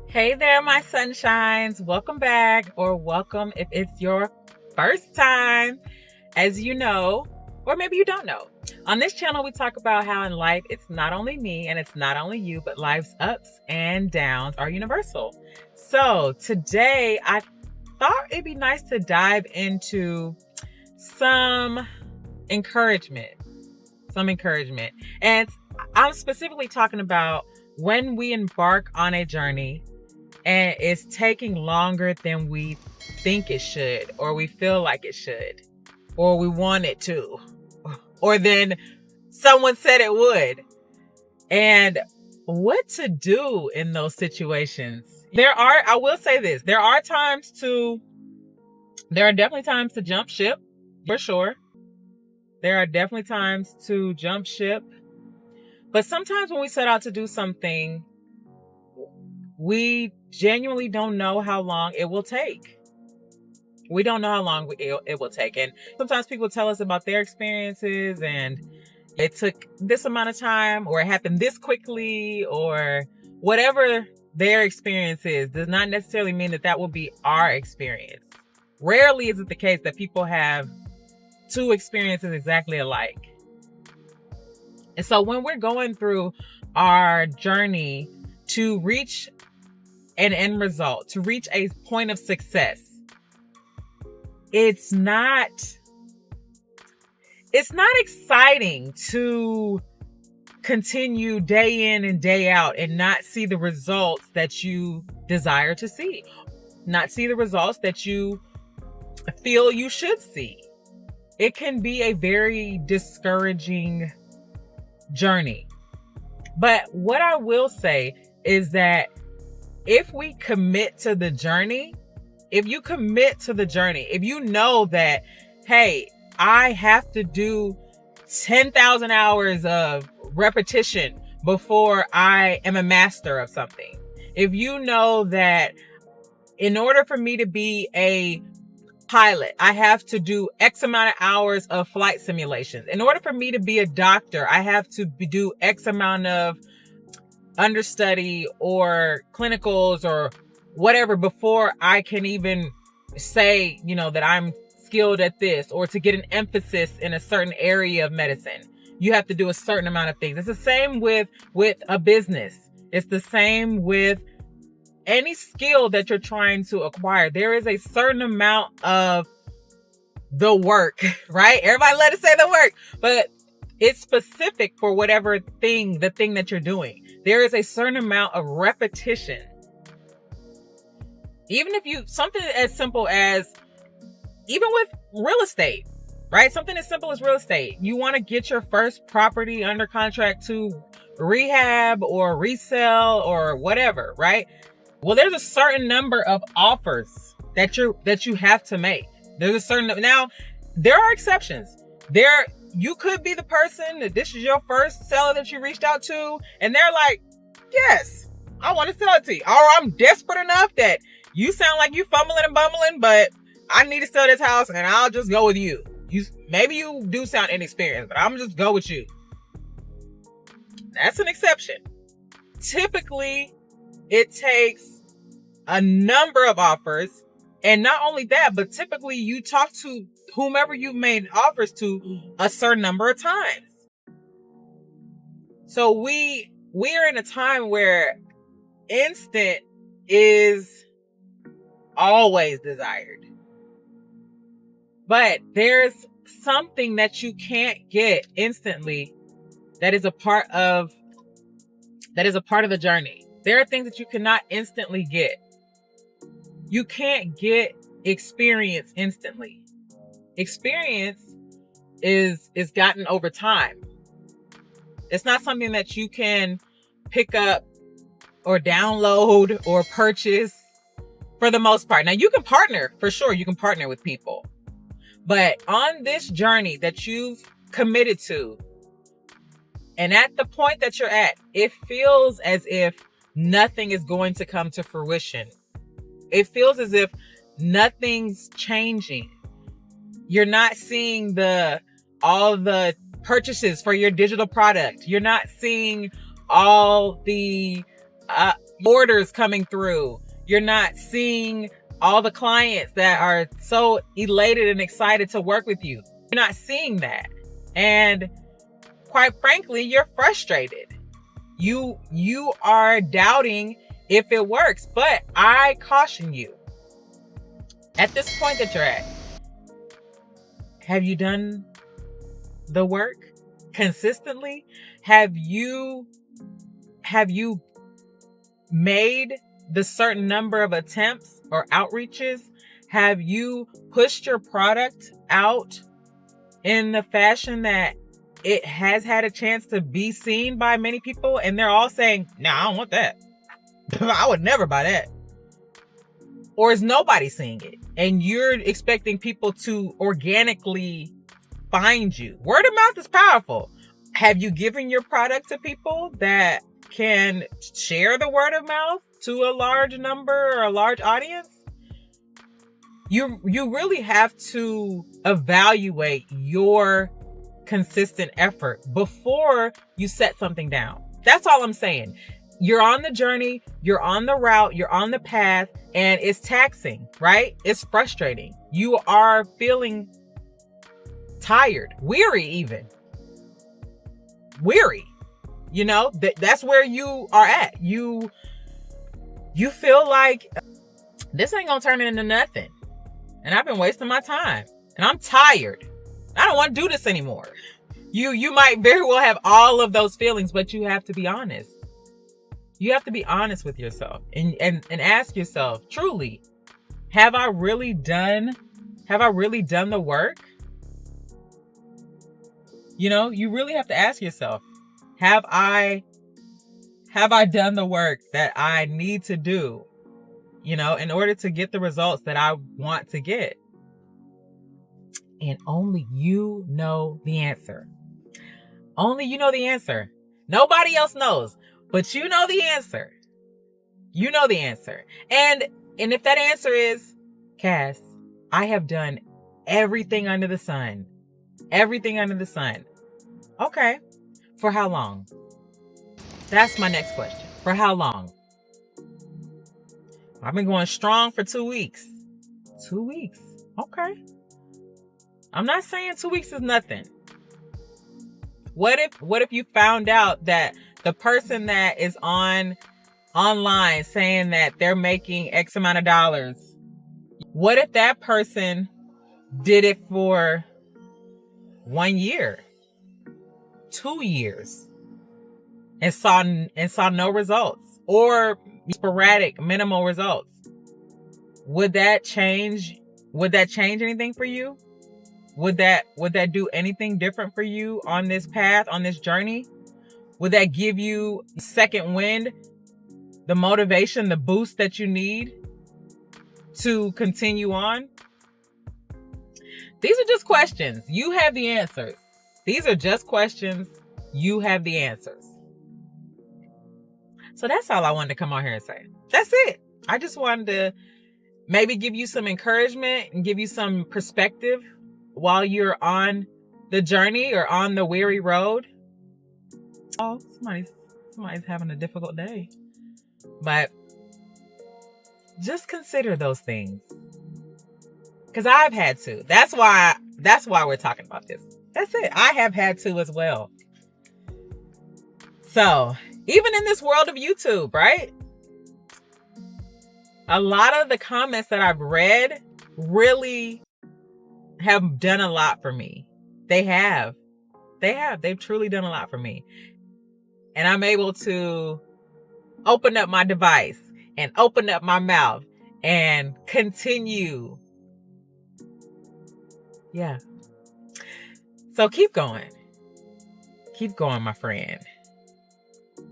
Hey there, my sunshines. Welcome back, or welcome if it's your first time. As you know, or maybe you don't know, on this channel, we talk about how in life, it's not only me and it's not only you, but life's ups and downs are universal. So today, I thought it'd be nice to dive into some encouragement. And I'm specifically talking about when we embark on a journey and it's taking longer than we think it should, or we feel like it should, or we want it to, or then someone said it would. And what to do in those situations. I will say this, there are definitely times to jump ship, for sure. There are definitely times to jump ship. But sometimes when we set out to do something, we genuinely don't know how long it will take. We don't know how long it will take. And sometimes people tell us about their experiences and it took this amount of time, or it happened this quickly, or whatever their experience is, does not necessarily mean that will be our experience. Rarely is it the case that people have two experiences exactly alike. And so when we're going through our journey to reach an end result, to reach a point of success, it's not exciting to continue day in and day out and not see the results that you desire to see, not see the results that you feel you should see. It can be a very discouraging journey. But what I will say is that if we commit to the journey, if you know that, hey, I have to do 10,000 hours of repetition before I am a master of something. If you know that in order for me to be a pilot, I have to do X amount of hours of flight simulations. In order for me to be a doctor, I have to do X amount of understudy or clinicals or whatever before I can even say, that I'm skilled at this, or to get an emphasis in a certain area of medicine. You have to do a certain amount of things. It's the same with a business. It's the same with any skill that you're trying to acquire. There is a certain amount of the work, right? Everybody let us say the work, but it's specific for whatever thing, the thing that you're doing. There is a certain amount of repetition. Even if something as simple as, even with real estate, right? Something as simple as real estate. You want to get your first property under contract to rehab or resell or whatever, right? Well, there's a certain number of offers that you have to make. Now, there are exceptions. You could be the person that this is your first seller that you reached out to, and they're like, yes, I want to sell it to you. Or I'm desperate enough that you sound like you fumbling and bumbling, but I need to sell this house and I'll just go with you. Maybe you do sound inexperienced, but I'm just go with you. That's an exception. Typically, it takes a number of offers. And not only that, but typically you talk to whomever you've made offers to a certain number of times. So we are in a time where instant is always desired. But there's something that you can't get instantly that is a part of the journey. There are things that you cannot instantly get. You can't get experience instantly. Experience is gotten over time. It's not something that you can pick up or download or purchase for the most part. Now, you can partner, for sure. You can partner with people. But on this journey that you've committed to, and at the point that you're at, it feels as if nothing is going to come to fruition. It feels as if nothing's changing. You're not seeing all the purchases for your digital product. You're not seeing all the orders coming through. You're not seeing all the clients that are so elated and excited to work with you. You're not seeing that. And quite frankly, you're frustrated. You are doubting if it works. But I caution you, at this point that you're at, have you done the work consistently? Have you made the certain number of attempts or outreaches? Have you pushed your product out in the fashion that it has had a chance to be seen by many people and they're all saying, "No, I don't want that. I would never buy that"? Or is nobody seeing it and you're expecting people to organically find you? Word of mouth is powerful. Have you given your product to people that can share the word of mouth to a large number or a large audience? You really have to evaluate your consistent effort before you set something down. That's all I'm saying. You're on the journey, you're on the route, you're on the path, and it's taxing, right? It's frustrating. You are feeling tired, weary even. Weary. You know, that's where you are at. You feel like this ain't gonna turn into nothing. And I've been wasting my time. And I'm tired. I don't want to do this anymore. You might very well have all of those feelings, but you have to be honest. You have to be honest with yourself and ask yourself, truly, have I really done the work? You know, you really have to ask yourself, have I done the work that I need to do, you know, in order to get the results that I want to get? And only you know the answer. Only you know the answer. Nobody else knows, but you know the answer. You know the answer. And if that answer is, Cass, I have done everything under the sun. Everything under the sun. Okay. For how long? That's my next question. For how long? I've been going strong for 2 weeks. 2 weeks. Okay. I'm not saying 2 weeks is nothing. What if you found out that the person that is online saying that they're making X amount of dollars, what if that person did it for 1 year, 2 years, and saw no results, or sporadic, minimal results? Would that change anything for you? Would that do anything different for you on this path, on this journey? Would that give you second wind, the motivation, the boost that you need to continue on? These are just questions. You have the answers. These are just questions. You have the answers. So that's all I wanted to come on here and say. That's it. I just wanted to maybe give you some encouragement and give you some perspective while you're on the journey or on the weary road. Oh, somebody's having a difficult day. But just consider those things. Because I've had to. That's why we're talking about this. That's it. I have had to as well. So, even in this world of YouTube, right? A lot of the comments that I've read really have done a lot for me. They have. They've truly done a lot for me. And I'm able to open up my device and open up my mouth and continue. Yeah. So keep going. Keep going, my friend.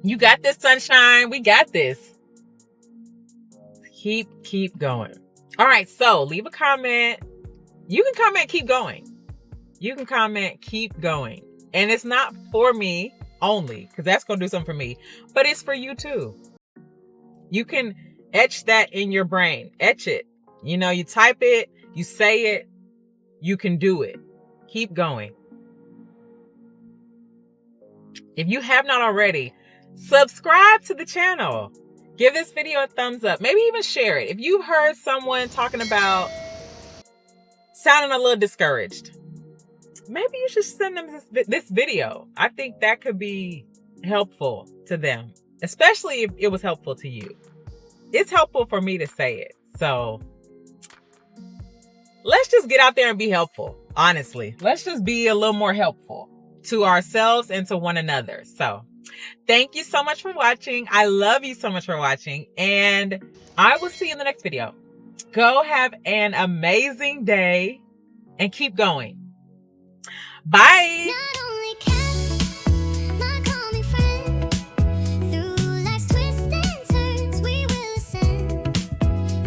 You got this, sunshine. We got this. Keep going. All right. So leave a comment. You can comment, keep going. You can comment, keep going. And it's not for me only, because that's going to do something for me, but it's for you too. You can etch that in your brain. Etch it. You know, you type it, you say it, you can do it. Keep going. If you have not already, subscribe to the channel. Give this video a thumbs up. Maybe even share it. If you heard someone talking about sounding a little discouraged, maybe you should send them this video. I think that could be helpful to them, especially if it was helpful to you. It's helpful for me to say it. So let's just get out there and be helpful. Honestly, let's just be a little more helpful to ourselves and to one another. So thank you so much for watching. I love you so much for watching, and I will see you in the next video. Go have an amazing day and keep going. Bye.